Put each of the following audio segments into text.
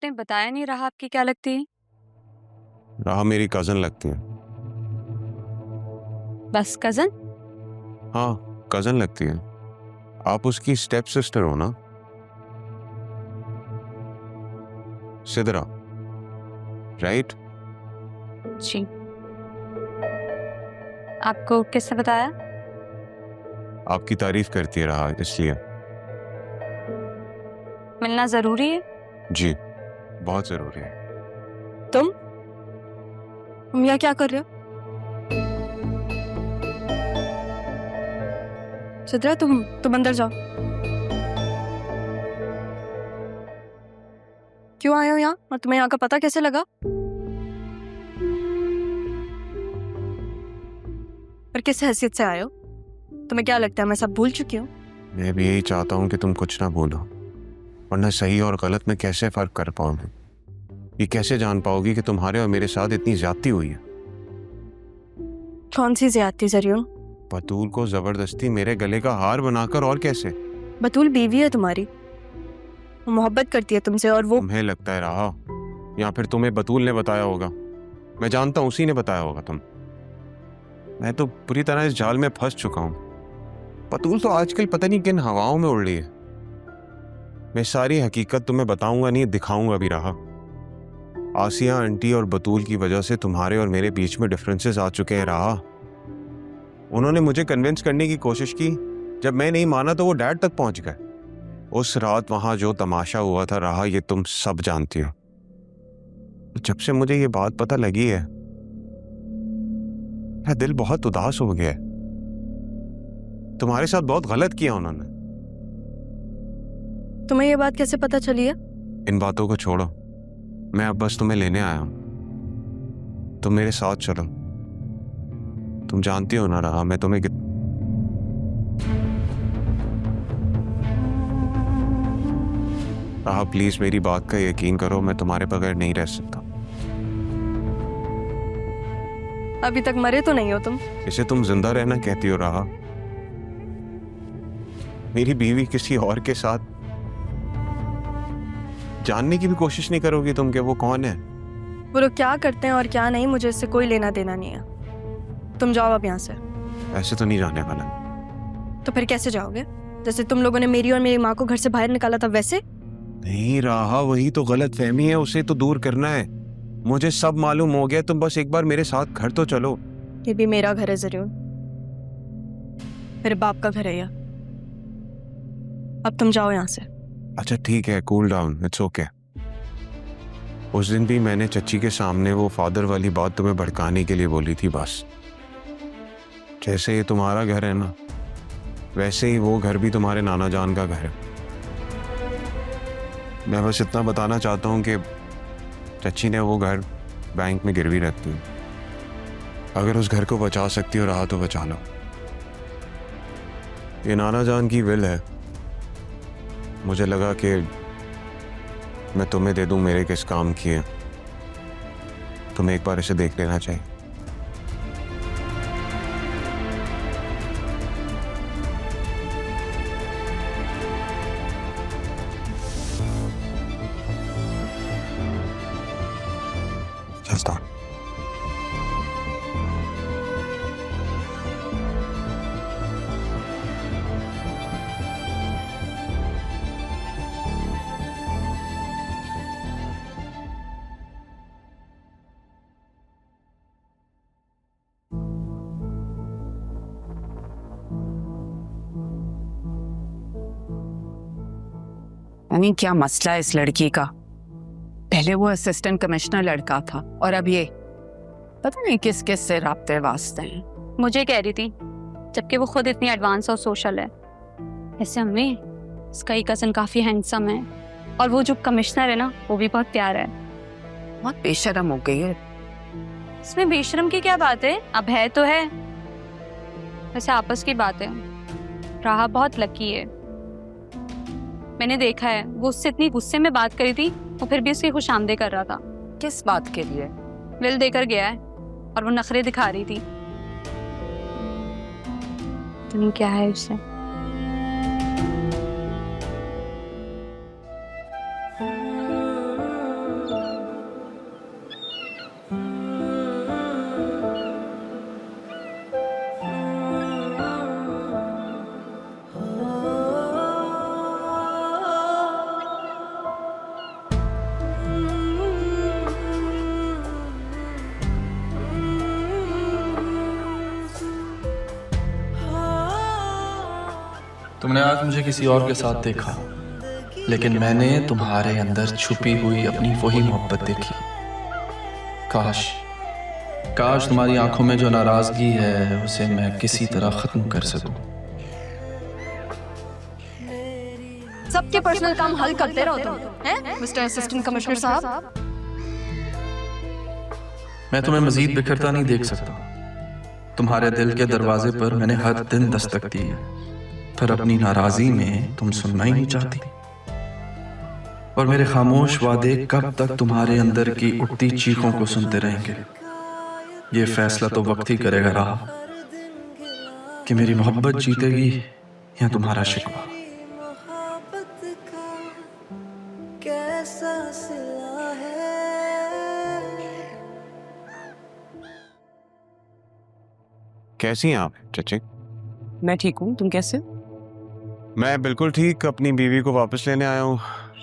आपने बताया नहीं रहा आपकी क्या लगती है? राह मेरी कजन लगती है। बस कजन? हाँ, कजन लगती है। आप उसकी स्टेप सिस्टर हो ना? सिदरा, राइट? जी। आपको किसने बताया? आपकी तारीफ करती है राह, इसलिए। मिलना जरूरी है? जी, बहुत जरूरी है। तुम यहाँ क्या कर रहे हो? सिद्रा, तुम अंदर जाओ। क्यों आए हो यहाँ और तुम्हें यहाँ का पता कैसे लगा? और किस हैसियत से आए हो? तुम्हें क्या लगता है मैं सब भूल चुकी हूँ? मैं भी यही चाहता हूँ कि तुम कुछ ना भूलो, वरना सही और गलत में कैसे फर्क कर पाओगे? ये कैसे जान पाओगी कि तुम्हारे और मेरे साथ इतनी ज्यादती हुई है? कौन सी ज्यादती जरियून? बतूल को जबरदस्ती मेरे गले का हार बनाकर, और कैसे? बतूल बीवी है तुम्हारी, वो मोहब्बत करती है तुमसे और वो। तुम्हें लगता है रहा, या फिर तुम्हें बतूल ने बताया होगा? मैं जानता हूं उसी ने बताया होगा। मैं तो पूरी तरह इस जाल में फंस चुका हूं। बतूल तो आजकल पता नहीं किन हवाओं में उड़ रही है। मैं सारी हकीकत तुम्हें बताऊंगा नहीं, दिखाऊंगा भी रहा। आसिया आंटी और बतूल की वजह से तुम्हारे और मेरे बीच में डिफरेंसेस आ चुके हैं रहा। उन्होंने मुझे कन्विंस करने की कोशिश की, जब मैं नहीं माना तो वो डैड तक पहुंच गए। उस रात वहां जो तमाशा हुआ था रहा, ये तुम सब जानती हो। जब से मुझे ये बात पता लगी है, मेरा दिल बहुत उदास हो गया है। तुम्हारे साथ बहुत गलत किया उन्होंने। तुम्हें ये बात कैसे पता चली है? इन बातों को छोड़ो, मैं अब बस तुम्हें लेने आया हूं। तुम मेरे साथ चलो। तुम जानती हो ना रहा, मैं तुम्हें रहा, प्लीज मेरी बात का यकीन करो, मैं तुम्हारे बगैर नहीं रह सकता। अभी तक मरे तो नहीं हो तुम? इसे तुम जिंदा रहना कहती हो रहा? मेरी बीवी किसी और के साथ, जानने की भी कोशिश नहीं करोगी तुम कि वो कौन है? वो लोग क्या करते हैं और क्या नहीं, मुझे इससे कोई लेना देना नहीं है। तुम जाओ अब यहाँ से। ऐसे तो नहीं जाने वाला। तो फिर कैसे जाओगे? जैसे तुम लोगों ने मेरी और मेरी माँ को घर से बाहर निकाला था वैसे? नहीं रहा, वही तो गलत फहमी है, उसे तो दूर करना है। मुझे सब मालूम हो गया, तुम बस एक बार मेरे साथ घर तो चलो। ये भी मेरा घर है जरूर, मेरे बाप का घर है यह। अब तुम जाओ यहाँ से। अच्छा ठीक है, कूल डाउन, इट्स ओके। उस दिन भी मैंने चच्ची के सामने वो फादर वाली बात तुम्हें भड़काने के लिए बोली थी बस। जैसे ये तुम्हारा घर है ना, वैसे ही वो घर भी तुम्हारे नाना जान का घर है। मैं बस इतना बताना चाहता हूँ कि चच्ची ने वो घर बैंक में गिरवी रखती है। अगर उस घर को बचा सकती हो रहा तो बचा लो। ये नाना जान की विल है। मुझे लगा कि मैं तुम्हें दे दूं मेरे किस काम की है। तुम्हें एक बार इसे देख लेना चाहिए। चलता हूं। यानी क्या मसला है इस लड़की का? पहले वो असिस्टेंट कमिश्नर लड़का था और अब ये पता नहीं किस किस से राब्ते वास्ते हैं। मुझे कह रही थी, जबकि वो खुद इतनी एडवांस और सोशल है। ऐसे अम्मी, इसका ही कजन काफी हैंडसम है, और वो जो कमिश्नर है ना, वो भी बहुत प्यारा है। बहुत बेशर्म हो गई है। इसमें बेशर्म की क्या बात है? अब है तो है। वैसे आपस की बात है, राहा बहुत लकी है। मैंने देखा है, वो उससे इतनी गुस्से में बात करी थी, वो फिर भी उसकी खुशामदी कर रहा था। किस बात के लिए? विल देकर गया है और वो नखरे दिखा रही थी। तुम क्या है उससे? तुमने आज मुझे किसी और के साथ देखा, लेकिन मैंने तुम्हारे अंदर छुपी हुई अपनी वही मोहब्बत देखी। काश काश तुम्हारी आंखों में जो नाराजगी है उसे मैं किसी तरह खत्म कर सकूं। सबके पर्सनल काम हल करते रहो तुम, हैं मिस्टर असिस्टेंट कमिश्नर साहब। मैं तुम्हें मजीद बिखरता नहीं देख सकता। तुम्हारे दिल के दरवाजे पर मैंने हर दिन दस्तक दी है, पर अपनी नाराजगी में तुम सुनना ही नहीं चाहती। और मेरे खामोश वादे कब तक तुम्हारे अंदर की उठती चीखों को सुनते रहेंगे? ये फैसला तो वक्त ही करेगा रहा कि मेरी मोहब्बत जीतेगी या तुम्हारा शिकवा। कैसी हैं आप चचे? मैं ठीक हूँ, तुम कैसे हो? मैं बिल्कुल ठीक। अपनी बीवी को वापस लेने आया हूँ,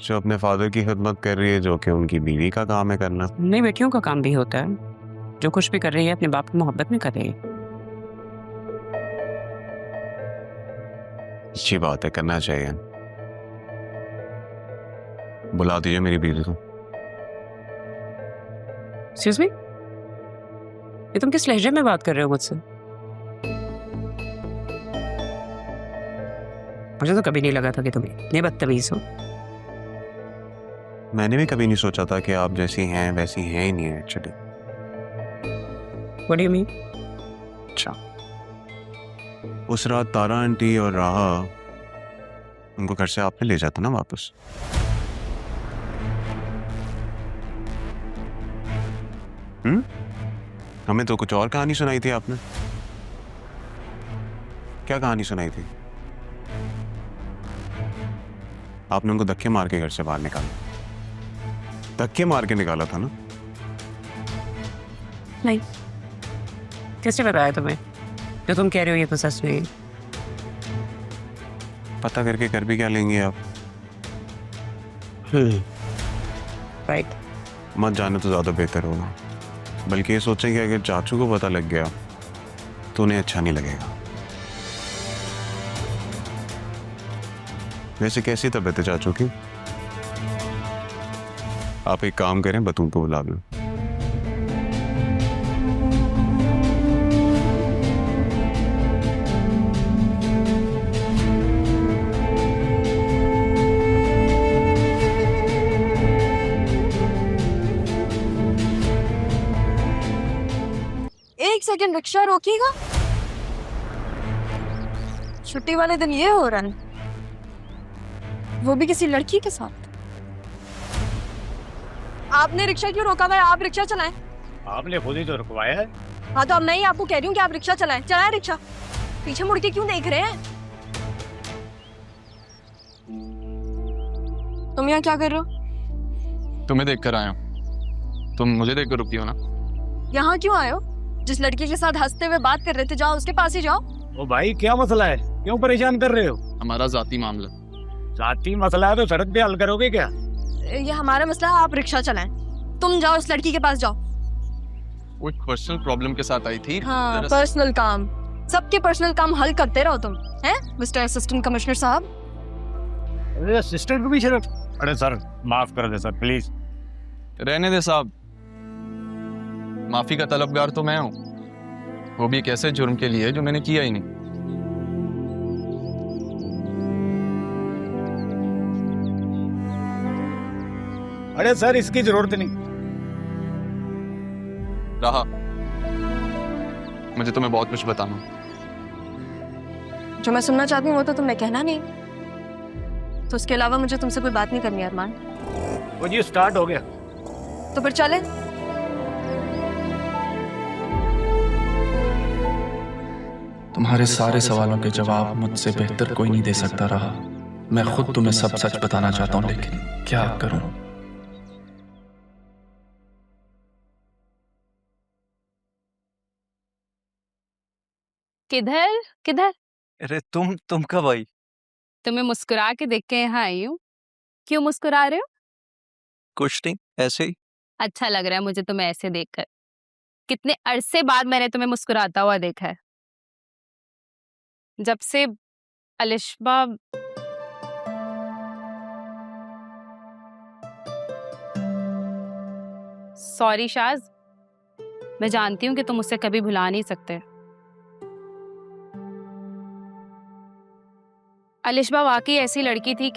जो अपने फादर की खिदमत कर रही है, जो कि उनकी बीवी का काम है करना। नई बेटियों का काम भी होता है, जो कुछ भी कर रही है अपने बाप की मोहब्बत में कर रही है। अच्छी बात है, करना चाहिए। बुला दीजिए मेरी बीवी को। एक्सक्यूज मी, ये तुम किस लहजे में बात कर रहे हो मुझसे? मुझे तो कभी नहीं लगा था कि तुम इतने बदतमीज हो। मैंने भी कभी नहीं सोचा था कि आप जैसी हैं वैसी हैं ही नहीं है actually. What do you mean? अच्छा, उस रात तारा आंटी और राहा, उनको घर से आपने ले जाता ना वापस। हमें तो कुछ और कहानी सुनाई थी आपने। क्या कहानी सुनाई थी? आपने उनको धक्के मार के घर से बाहर निकाला। धक्के मार के निकाला था ना? नहीं, किसने बताया तुम्हें? जो तुम कह रहे हो ये तो सच नहीं है। पता करके कर भी क्या लेंगे आप? राइट। मत जाने तो ज्यादा बेहतर होगा। बल्कि ये सोचें कि अगर चाचू को पता लग गया तो उन्हें अच्छा नहीं लगेगा। वैसे कैसी तबीयत है चाचू की? आप एक काम करें, बतूल को बुला लो। एक सेकंड, रिक्शा रोकिएगा। छुट्टी वाले दिन ये हो रहा है, वो भी किसी लड़की के साथ। आपने रिक्शा क्यों रोका? मैं आप रिक्शा चलाएं। आपने खुद ही तो रुकवाया है। हाँ तो अब मैं ही आपको कह रही हूँ कि आप रिक्शा चलाएं। चलाएं रिक्शा। पीछे मुड़ के क्यों देख रहे हैं? तुम यहाँ क्या कर रहे हो? तुम्हें देख कर आया हूँ। तुम मुझे देख कर रुकी हो ना? यहाँ क्यों आए हो? जिस लड़की के साथ हंसते हुए बात कर रहे थे, जाओ उसके पास ही जाओ। ओ भाई, क्या मसला है? क्यों परेशान कर रहे हो? हमारा जाती मामला। जाती मसला है तो सड़क पे हल करोगे क्या? ये हमारा मसला है, आप रिक्शा चलाएं। तुम जाओ उस लड़की के पास जाओ। वो एक पर्सनल प्रॉब्लम के साथ आई थी। हाँ, पर्सनल काम। सबके पर्सनल काम हल करते रहो तुम, हैं मिस्टर असिस्टेंट कमिश्नर साहब। अरे असिस्टेंट को भी शर्म। अरे सर, माफ कर दे सर, प्लीज। रहने दे साहब, माफी का तलबगार तो मैं हूँ, वो भी एक ऐसे जुर्म के लिए जो मैंने किया ही नहीं। अरे सर, इसकी जरूरत नहीं। रहा, मुझे तुम्हें बहुत कुछ बताना। जो मैं सुनना चाहती हूँ वो तो तुमने कहना नहीं, तो उसके अलावा मुझे तुमसे कोई बात नहीं करनी अरमान। वो जी स्टार्ट हो गया। तो फिर चले। तुम्हारे सारे सवालों के जवाब मुझसे बेहतर कोई नहीं दे सकता रहा। मैं खुद तुम्हें सब सच बताना चाहता हूँ, लेकिन क्या करूं? किधर किधर? अरे तुम कब आई? तुम्हें मुस्कुरा के देख के यहाँ आई हूँ। क्यों मुस्कुरा रहे हो? कुछ नहीं, ऐसे ही। अच्छा लग रहा है मुझे तुम्हें ऐसे देखकर। कितने अरसे बाद मैंने तुम्हें मुस्कुराता हुआ देखा है। जब से अलिशबा, सॉरी शाज, मैं जानती हूँ कि तुम उसे कभी भुला नहीं सकते। अलिशबा वाकई ऐसी लड़की थी कि